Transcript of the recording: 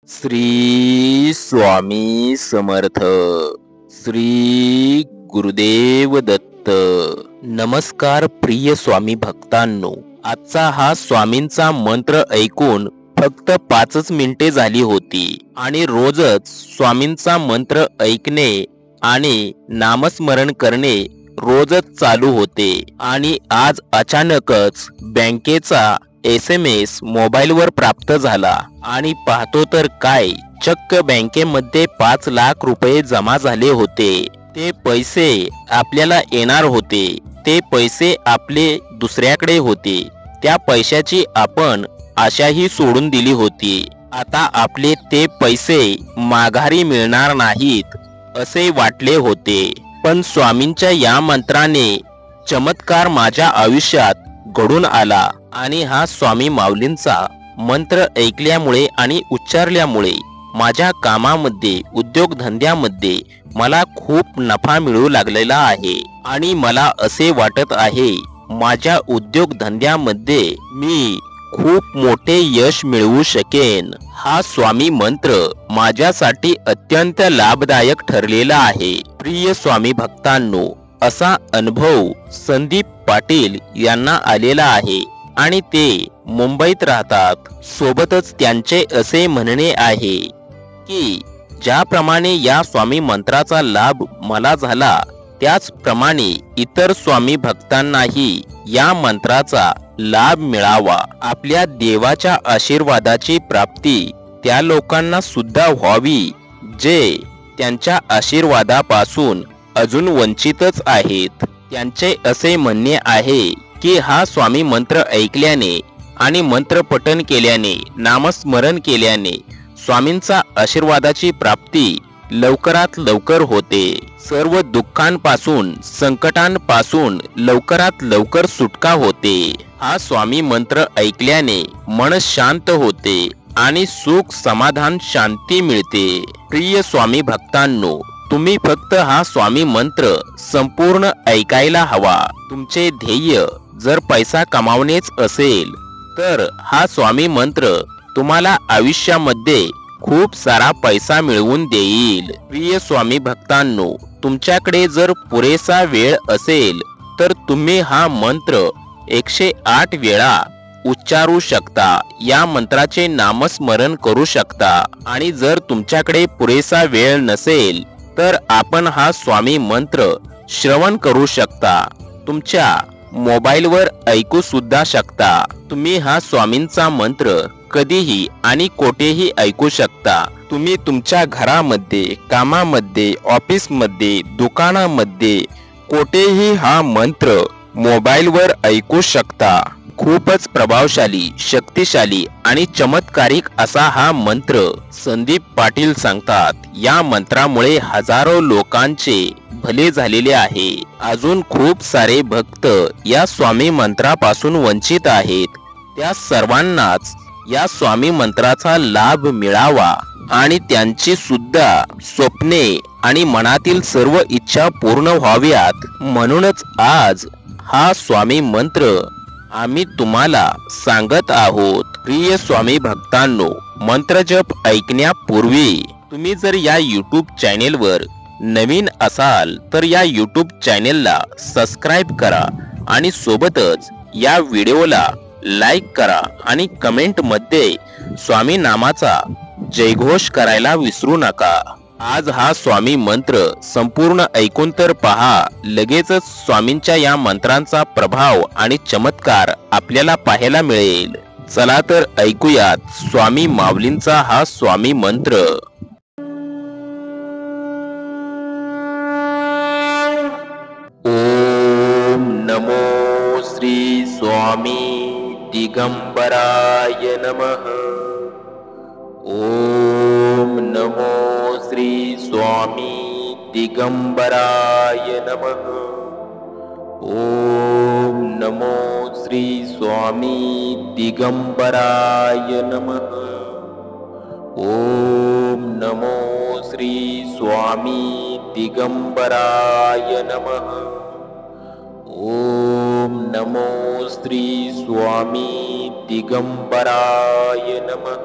श्री स्वामी समर्थ. श्री गुरुदेव दत्त. नमस्कार प्रिय स्वामी भक्तांनो. आजचा हा स्वामींचा मंत्र ऐकून फक्त 5 मिनिटे झाली होती आणि रोजच स्वामींचा मंत्र ऐकणे आणि नामस्मरण करणे रोजच चालू होते. आणि आज अचानकच बँकेचा SMS मोबाईलवर प्राप्त झाला आणि पाहतो तर काय, चक्क बँकेमध्ये 5 लाख रुपये जमा झाले होते. ते पैसे आपल्याला येणार होते. ते पैसे आपले दुसऱ्याकडे होते. त्या पैशाची आपण आशाही सोडून दिली होती. आता आपले ते पैसे माघारी मिळणार नाहीत असे वाटले होते. पण स्वामींच्या या मंत्राने चमत्कार माझ्या आयुष्यात घडून आला आणि हा स्वामी माऊलींचा मंत्र ऐकल्यामुळे आणि उच्चारल्यामुळे माझ्या कामामध्ये, उद्योगधंद्यामध्ये मला खूप नफा मिळू लागलेला आहे. आणि मला असे वाटत आहे माझ्या उद्योगधंद्यामध्ये मी खूप मोठे यश मिळवू शकेन. हा स्वामी मंत्र माझ्यासाठी अत्यंत लाभदायक ठरलेला आहे. प्रिय स्वामी भक्तांनो, असा अनुभव संदीप पाटील यांना आलेला आहे आणि ते मुंबईत राहतात. सोबतच त्यांचे असे म्हणणे आहे की ज्याप्रमाणे या स्वामी मंत्राचा लाभ मला झाला त्याचप्रमाणे इतर स्वामी भक्तांनाही या मंत्राचा लाभ मिळावा. आपल्या देवाच्या आशीर्वादाची प्राप्ती त्या लोकांना सुद्धा व्हावी जे त्यांच्या आशीर्वादापासून अजून वंचितच आहेत. त्यांचे असे म्हणणे आहे की हा स्वामी मंत्र ऐकल्याने आणि मंत्रपठण केल्याने, नामस्मरण केल्याने स्वामींचा आशीर्वादाची प्राप्ती लवकरात लवकर होते. सर्व दुःखांपासून, संकटांपासून लवकरात लवकर सुटका होते. हा स्वामी मंत्र ऐकल्याने मन शांत होते आणि सुख, समाधान, शांती मिळते. प्रिय स्वामी भक्तांनो, तुम्ही फक्त हा स्वामी मंत्र संपूर्ण ऐकायला हवा. तुमचे ध्येय जर पैसा कमावणेच असेल तर हा स्वामी मंत्र तुम्हाला आयुष्यामध्ये खूप सारा पैसा मिळवून देईल. प्रिय स्वामी भक्तांनो, तुमच्याकडे जर पुरेसा वेळ असेल तर तुम्ही हा मंत्र 108 वेळा उच्चारू शकता. या मंत्राचे नामस्मरण करू शकता. आणि जर तुमच्याकडे पुरेसा वेळ नसेल तर आपण हा स्वामी मंत्र श्रवण करू शकता. तुमच्या मोबाईलवर ऐकू सुद्धा शकता. तुम्ही हा स्वामींचा मंत्र कधीही आणि कोठेही ऐकू शकता. तुम्ही तुमच्या घरामध्ये, कामामध्ये, ऑफिसमध्ये, दुकानामध्ये कोठेही हा मंत्र मोबाईलवर ऐकू शकता. खूपच प्रभावशाली, शक्तिशाली आणि चमत्कारिक असा हा मंत्र संदीप पाटील सांगतात. या मंत्रामुळे हजारो लोकांचे भले झालेले आहे. अजून खूप सारे भक्त या स्वामी मंत्रापासून वंचित आहेत. त्या सर्वांनाच या स्वामी मंत्राचा लाभ मिळावा आणि त्यांची सुद्धा स्वप्ने आणि मनातील सर्व इच्छा पूर्ण व्हाव्यात. म्हणूनच आज हा स्वामी मंत्र आम्ही तुम्हाला सांगत आहोत. प्रिय स्वामी भक्तांनो, मंत्रजप ऐकण्यापूर्वी तुम्ही जर या यूट्यूब चॅनेलवर नवीन असाल तर या यूट्यूब चॅनेलला सबस्क्राईब करा आणि सोबतच या व्हिडिओला लाईक करा आणि कमेंटमध्ये स्वामी नामाचा जयघोष करायला विसरू नका. आज हा स्वामी मंत्र संपूर्ण ऐकून तर पहा. लगेचच स्वामींच्या या मंत्रांचा प्रभाव आणि चमत्कार आपल्याला पाहायला मिळेल. चला तर ऐकूयात स्वामी माऊलींचा हा स्वामी मंत्र. ओम नमो श्री स्वामी दिगंबराय नमः. ओम नमो श्री स्वामी दिगंबराय नमः. ओम नमो श्री स्वामी दिगंबराय नमः. ओम नमो श्री स्वामी दिगंबराय नमः. ओम नमो श्री स्वामी दिगंबराय नमः.